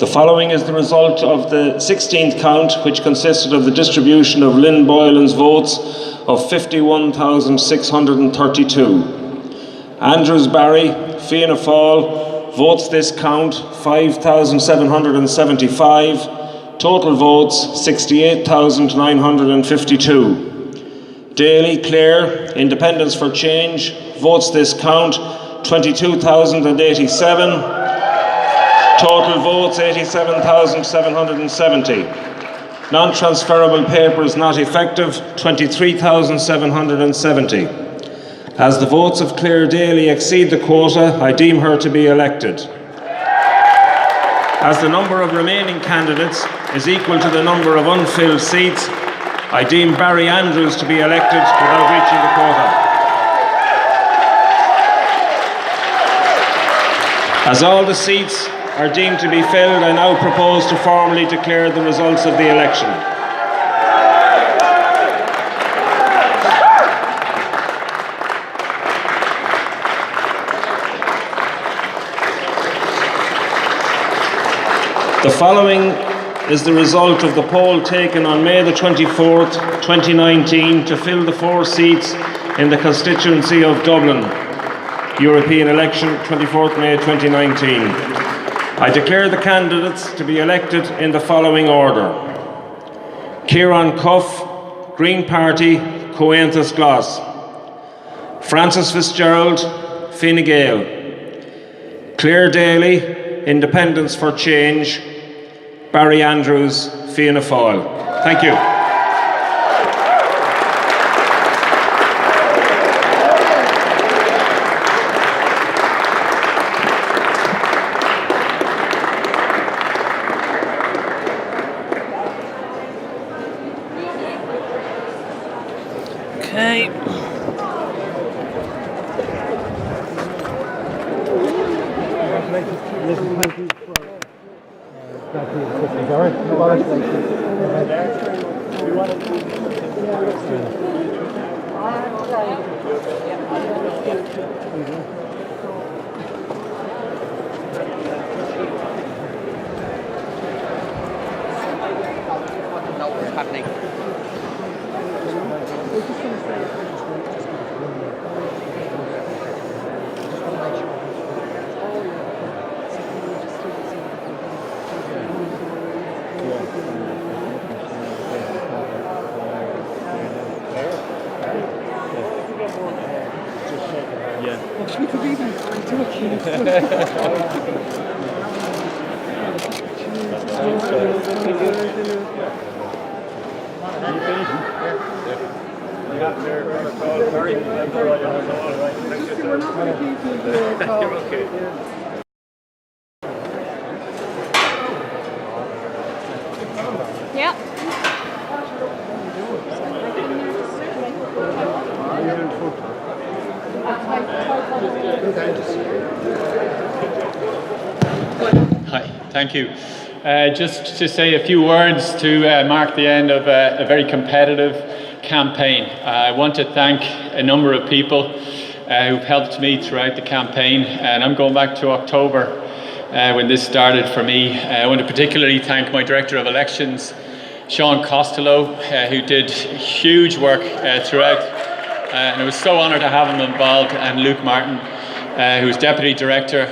The following is the result of the 16th count, which consisted of the distribution of Lynn Boylan's votes of 51,632. Andrews Barry, Fianna Fáil, votes this count 5,775. Total votes 68,952. Daly, Clare, Independence for Change, votes this count 22,087. Total votes 87,770. Non-transferable papers not effective 23,770. As the votes of Clare Daly exceed the quota, I deem her to be elected. As the number of remaining candidates is equal to the number of unfilled seats, I deem Barry Andrews to be elected without reaching the quota. As all the seats are deemed to be filled, I now propose to formally declare the results of the election. The following is the result of the poll taken on May the 24th, 2019 to fill the 4 seats in the constituency of Dublin, European election, 24th May 2019. I declare the candidates to be elected in the following order. Kieran Cuff, Green Party, Coentus Gloss. Francis Fitzgerald, Fine Gael. Clare Daly, Independence for Change. Barry Andrews, Fianna Fáil. Thank you. Okay. We could even do a key. Yeah. Hi, thank you. Just to say a few words to mark the end of a very competitive campaign. I want to thank a number of people who've helped me throughout the campaign, and I'm going back to October when this started for me. I want to particularly thank my Director of Elections, Sean Costello, who did huge work throughout, and I was so honoured to have him involved, and Luke Martin, who's Deputy Director.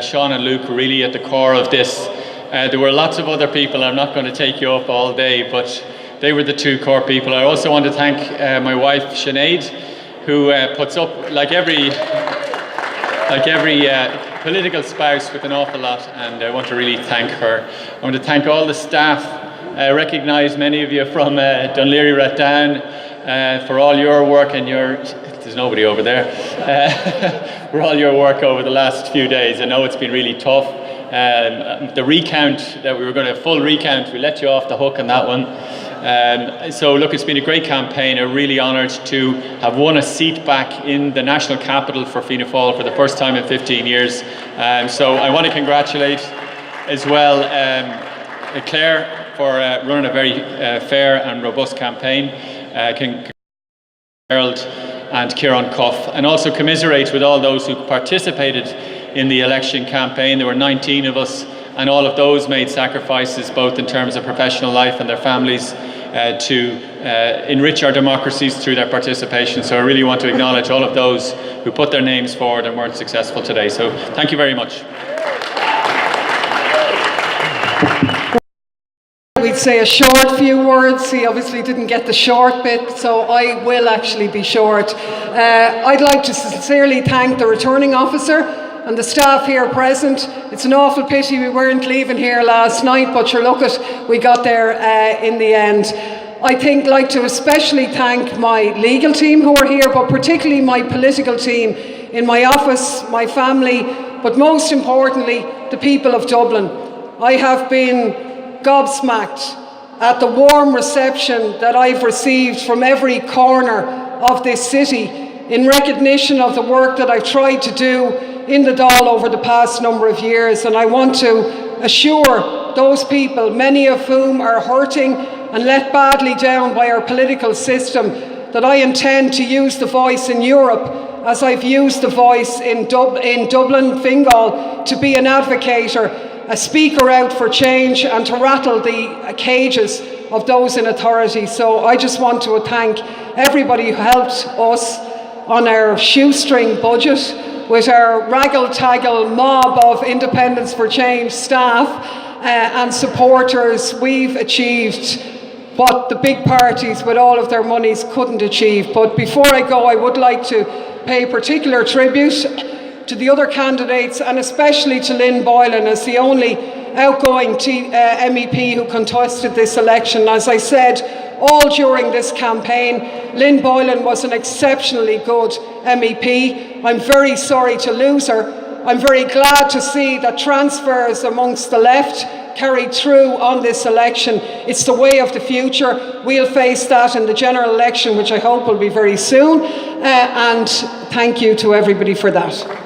Sean and Luke were really at the core of this. There were lots of other people. I'm not going to take you up all day, but they were the 2 core people. I also want to thank my wife Sinead, who puts up, like every political spouse, with an awful lot, and I want to really thank her. I want to thank all the staff. I recognise many of you from Dunleary Ratdown for all your work and there's nobody over there, for all your work over the last few days. I know it's been really tough. The recount that we were going to full recount, we let you off the hook on that one. So look, it's been a great campaign. I'm really honoured to have won a seat back in the national capital for Fianna Fáil for the first time in 15 years. So I want to congratulate as well Clare for running a very fair and robust campaign. Harold and Kieran Cuff, and also commiserate with all those who participated in the election campaign. There were 19 of us and all of those made sacrifices both in terms of professional life and their families to enrich our democracies through their participation. So I really want to acknowledge all of those who put their names forward and weren't successful today. So thank you very much. We'd say a short few words. He obviously didn't get the short bit, so I will actually be short. I'd like to sincerely thank the returning officer and the staff here present. It's an awful pity we weren't leaving here last night, but sure, look it, we got there in the end. I think I'd like to especially thank my legal team who are here, but particularly my political team in my office, my family, but most importantly, the people of Dublin. I have been gobsmacked at the warm reception that I've received from every corner of this city in recognition of the work that I've tried to do in the Dáil over the past number of years. And I want to assure those people, many of whom are hurting and let badly down by our political system, that I intend to use the voice in Europe as I've used the voice in Dublin, Fingal, to be an advocator, a speaker out for change, and to rattle the cages of those in authority. So I just want to thank everybody who helped us on our shoestring budget with our raggle-taggle mob of Independence for Change staff and supporters. We've achieved what the big parties with all of their monies couldn't achieve. But before I go, I would like to pay particular tribute to the other candidates, and especially to Lynn Boylan as the only outgoing MEP who contested this election. As I said, all during this campaign, Lynn Boylan was an exceptionally good MEP. I'm very sorry to lose her. I'm very glad to see that transfers amongst the left carried through on this election. It's the way of the future. We'll face that in the general election, which I hope will be very soon. And thank you to everybody for that.